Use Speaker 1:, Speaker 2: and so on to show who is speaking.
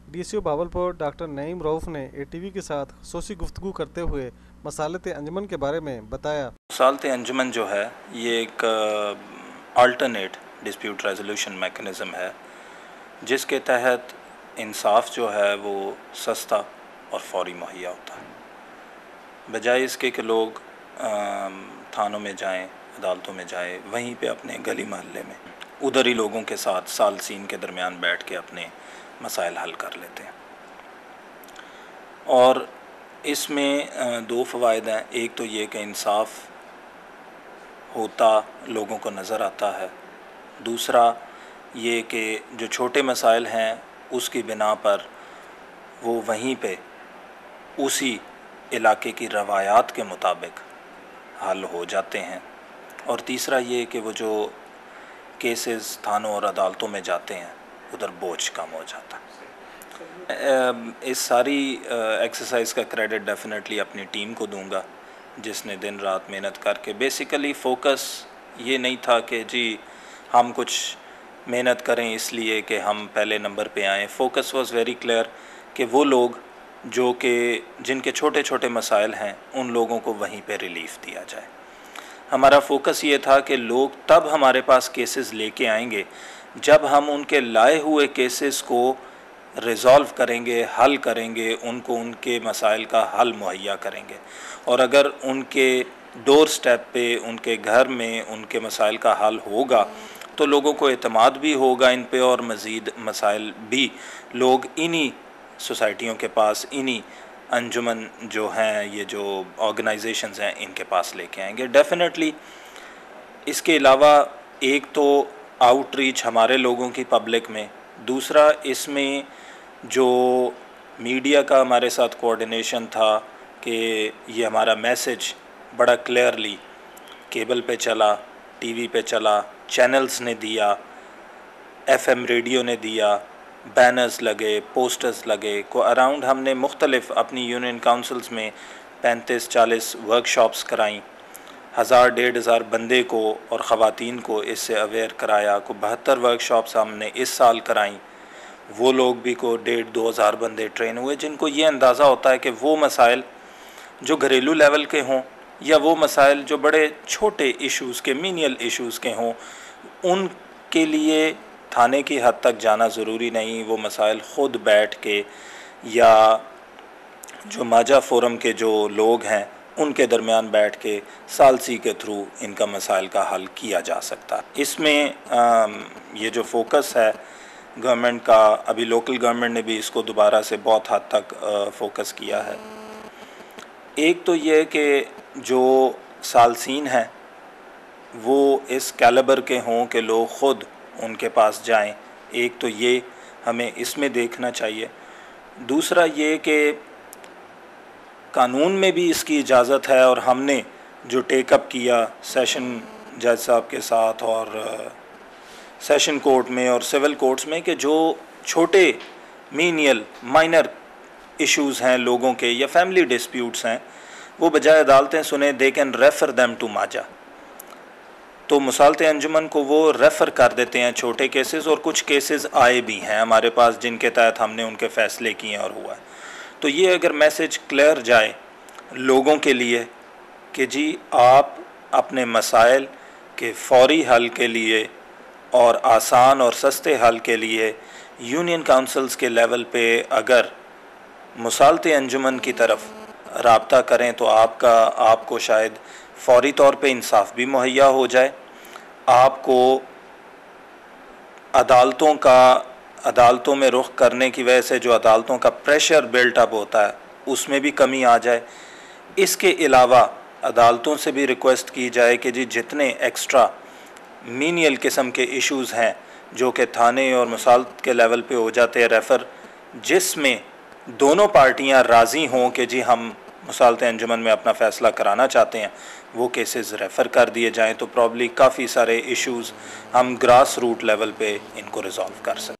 Speaker 1: DCO Bahawalpur doctor Naeem Rauf ने ATV के साथ खसूसी गुफ्तगू करते हुए मसालत अंजुमन के बारे में बताया।
Speaker 2: मसालत अंजुमन जो है ये एक अल्टरनेट डिस्प्यूट रेजोल्यूशन मेकनिज़म है जिसके तहत इंसाफ जो है वो सस्ता और फौरी मुहैया होता है, बजाय इसके कि लोग थानों में जाएं, अदालतों में जाएं, वहीं पे अपने गली मोहल्ले में उधर ही लोगों के साथ सालसीन के दरमियान बैठ के अपने मसाइल हल कर लेते हैं। और इसमें दो फ़वाइद हैं। एक तो ये कि इंसाफ होता लोगों को नज़र आता है, दूसरा ये कि जो छोटे मसाइल हैं उसकी बिना पर वो वहीं पे उसी इलाके की रवायात के मुताबिक हल हो जाते हैं, और तीसरा ये कि वो जो केसेस थानों और अदालतों में जाते हैं उधर बोझ कम हो जाता है। इस सारी एक्सरसाइज का क्रेडिट डेफिनेटली अपनी टीम को दूंगा जिसने दिन रात मेहनत करके, बेसिकली फ़ोकस ये नहीं था कि जी हम कुछ मेहनत करें इसलिए कि हम पहले नंबर पे आएँ। फ़ोकस वाज वेरी क्लियर कि वो लोग जो कि जिनके छोटे छोटे मसाइल हैं उन लोगों को वहीं पे रिलीफ़ दिया जाए। हमारा फ़ोकस ये था कि लोग तब हमारे पास केसेस लेके आएंगे जब हम उनके लाए हुए केसेस को रिज़ॉल्व करेंगे, हल करेंगे, उनको उनके मसाइल का हल मुहैया करेंगे। और अगर उनके डोर स्टेप पे, उनके घर में उनके मसाइल का हल होगा तो लोगों को एतमाद भी होगा इन पे, और मज़ीद मसाइल भी लोग इन्हीं सोसाइटियों के पास, इन्हीं अंजुमन जो हैं, ये जो ऑर्गेनाइजेशंस हैं, इनके पास लेके आएंगे डेफिनेटली। इसके अलावा एक तो आउटरीच हमारे लोगों की पब्लिक में, दूसरा इसमें जो मीडिया का हमारे साथ कोऑर्डिनेशन था कि ये हमारा मैसेज बड़ा क्लियरली केबल पे चला, टीवी पे चला, चैनल्स ने दिया, एफएम रेडियो ने दिया, बैनर्स लगे, पोस्टर्स लगे को अराउंड। हमने मुख्तलिफ अपनी यूनियन काउंसिल्स में 35-40 वर्कशॉप्स कराई, 1000-1500 बंदे को और ख़वातीन को इससे अवेयर कराया। को 72 वर्कशॉप्स हमने इस साल कराई। वो लोग भी को 1500-2000 हज़ार बंदे ट्रेन हुए जिनको ये अंदाज़ा होता है कि वो मसाइल जो घरेलू लेवल के हों या वो मसाइल जो बड़े छोटे इश्यूज़ के, मीनियल इश्यूज़ के हों, उनके लिए थाने की हद तक जाना ज़रूरी नहीं। वो मसाइल ख़ुद बैठ के या जो माजा फ़ोरम के जो लोग हैं उनके दरमियान बैठ के सालसी के थ्रू इनका मसाइल का हल किया जा सकता है। इसमें ये जो फोकस है गवर्नमेंट का, अभी लोकल गवर्नमेंट ने भी इसको दोबारा से बहुत हद तक फोकस किया है। एक तो ये कि जो सालसीन हैं वो इस कैलिबर के हों कि लोग ख़ुद उनके पास जाएं, एक तो ये हमें इसमें देखना चाहिए। दूसरा ये कि कानून में भी इसकी इजाज़त है, और हमने जो टेकअप किया सेशन जज साहब के साथ और सेशन कोर्ट में और सिविल कोर्ट्स में कि जो छोटे मीनियल माइनर इश्यूज़ हैं लोगों के या फैमिली डिस्प्यूट्स हैं, वो बजाय अदालतें सुने they can refer them to माजा। तो मसालत अंजुमन को वो रेफ़र कर देते हैं छोटे केसेस, और कुछ केसेस आए भी हैं हमारे पास जिनके तहत हमने उनके फ़ैसले किए और हुआ है। तो ये अगर मैसेज क्लियर जाए लोगों के लिए कि जी आप अपने मसाइल के फ़ौरी हल के लिए और आसान और सस्ते हल के लिए यूनियन काउंसिल्स के लेवल पे अगर मसालत अंजुमन की तरफ राब्ता करें तो आपको शायद फ़ौरी तौर पे इंसाफ भी मुहैया हो जाए, आपको अदालतों में रुख करने की वजह से जो अदालतों का प्रेशर बिल्ट अप होता है उसमें भी कमी आ जाए। इसके अलावा अदालतों से भी रिक्वेस्ट की जाए कि जी जितने एक्स्ट्रा मीनियल किस्म के इश्यूज़ हैं जो कि थाने और मसालत के लेवल पे हो जाते हैं रेफ़र, जिसमें दोनों पार्टियां राज़ी हों कि जी हम मसालत अंजुमन में अपना फ़ैसला कराना चाहते हैं, वो केसेस रेफ़र कर दिए जाएं, तो प्रॉब्ली काफ़ी सारे इश्यूज़ हम ग्रास रूट लेवल पे इनको रिज़ॉल्व कर सकते हैं।